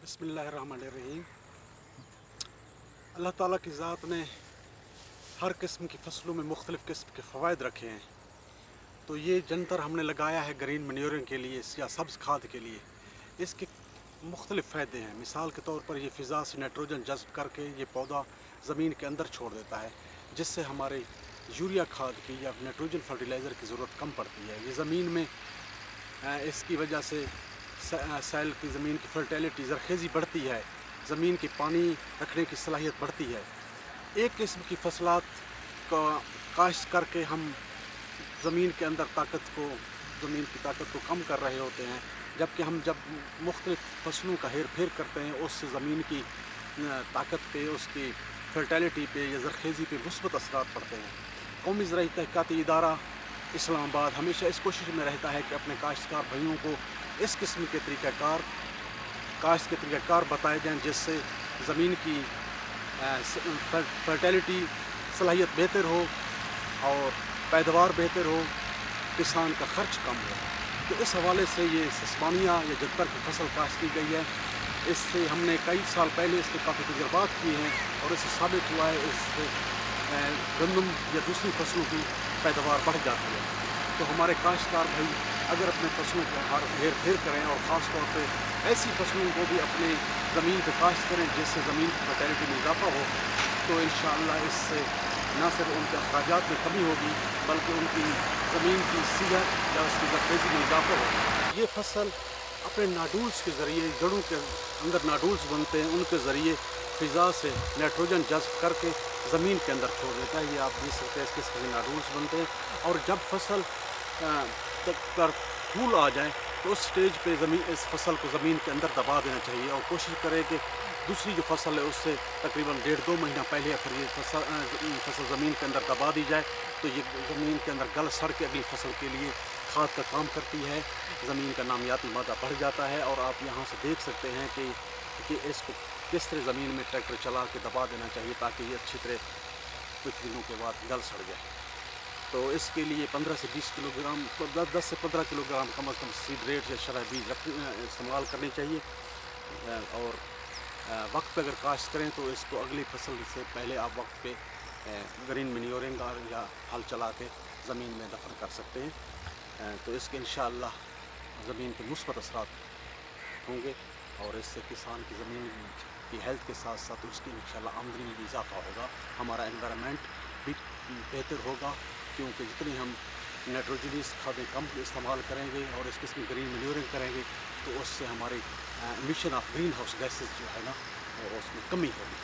बिस्मिल्लाहिर्रहमानिर्रहीम। अल्लाह ताला की ज़ात ने हर किस्म की फ़सलों में मुख्तलिफ़ किस्म के फ़वाइद रखे हैं। तो ये जंतर हमने लगाया है ग्रीन मैन्योरिंग के लिए या सब्ज़ खाद के लिए। इसके मुख्तलिफ़ फ़ायदे हैं। मिसाल के तौर पर ये फ़िज़ा से नाइट्रोजन जज़्ब करके ये पौधा ज़मीन के अंदर छोड़ देता है, जिससे हमारे यूरिया खाद की या नाइट्रोजन फर्टिलाइज़र की ज़रूरत कम पड़ती है। ये ज़मीन में इसकी वजह से सैल की ज़मीन की फर्टिलिटी ज़रख़ेज़ी बढ़ती है, ज़मीन की पानी रखने की सलाहियत बढ़ती है। एक किस्म की फसलात का काश्त करके हम ज़मीन के अंदर ज़मीन की ताकत को कम कर रहे होते हैं, जबकि हम जब मुख्तलिफ़ फसलों का हेर फेर करते हैं उससे ज़मीन की ताकत पे, उसकी फर्टिलिटी पे या ज़रख़ेज़ी पे मुस्बत असरात पड़ते हैं। कौमी ज़राई तहक़ीक़ाती इदारा इस्लामाबाद हमेशा इस कोशिश में रहता है कि अपने काश्तकार भाइयों को इस किस्म के काश्त के तरीक़ाकार बताए जाएँ, जिससे ज़मीन की फर्टिलिटी सलाहियत बेहतर हो और पैदावार बेहतर हो, किसान का ख़र्च कम हो। तो इस हवाले से ये सिस्मानिया या जंतर की फसल काश्त की गई है। इससे हमने कई साल पहले इस पर काफ़ी तजुर्बात किए हैं और इससे साबित हुआ है इससे गंदम या दूसरी फसलों की पैदावार बढ़ जाती है। तो हमारे काश्तकार भाई अगर अपने फसलों को हेर फेर करें और ख़ास तौर पे ऐसी फसलों को भी अपने ज़मीन पर काश्त करें जिससे ज़मीन की फर्टिलिटी में इजाफ़ा हो, तो इंशाअल्लाह इससे न सिर्फ उनके अखराजात में कमी होगी बल्कि उनकी ज़मीन की सेहत या उसकी ज़रख़ेज़ी में इजाफ़ा होगा। ये फसल अपने नाडूल्स के ज़रिए, जड़ों के अंदर नाडूल्स बनते हैं, उनके ज़रिए फ़िज़ा से नाइट्रोजन जज़्ब करके ज़मीन के अंदर छोड़ देता है। ये आप देख सकते हैं, इस किस्म के नाडूल्स बनते हैं और जब फसल पर फूल आ जाए तो उस स्टेज पे इस फसल को ज़मीन के अंदर दबा देना चाहिए और कोशिश करें कि दूसरी जो फसल है उससे तकरीबन 1.5-2 महीना पहले या फिर ये फसल ज़मीन के अंदर दबा दी जाए, तो ये ज़मीन के अंदर गल सड़ के अगली फसल के लिए खाद का काम करती है। ज़मीन का नामियाती मादा बढ़ जाता है और आप यहाँ से देख सकते हैं कि इसको किस तरह ज़मीन में ट्रैक्टर चला के दबा देना चाहिए ताकि ये अच्छी तरह कुछ दिनों के बाद गल सड़ जाए। तो इसके लिए 15 से 20 किलोग्राम, 10 से 15 किलोग्राम कम अज़ कम सीड रेट या शरह बीज इस्तेमाल करनी चाहिए। और वक्त पे अगर काश्त करें तो इसको अगली फसल से पहले आप वक्त पे ग्रीन मैन्योरिंग या हल चला के ज़मीन में दफन कर सकते हैं। तो इसके इंशाअल्लाह ज़मीन पे मुस्बत असरात होंगे और इससे किसान की ज़मीन की हेल्थ के साथ साथ उसकी इंशाअल्लाह आमदनी में भी इजाफ़ा होगा। हमारा एनवायरनमेंट भी बेहतर होगा, क्योंकि जितनी हम नाइट्रोजनस खादें कम इस्तेमाल करेंगे और इस किस्म ग्रीन मैन्योरिंग करेंगे तो उससे हमारी emission of green house gases जो है ना, उसमें कमी होगी।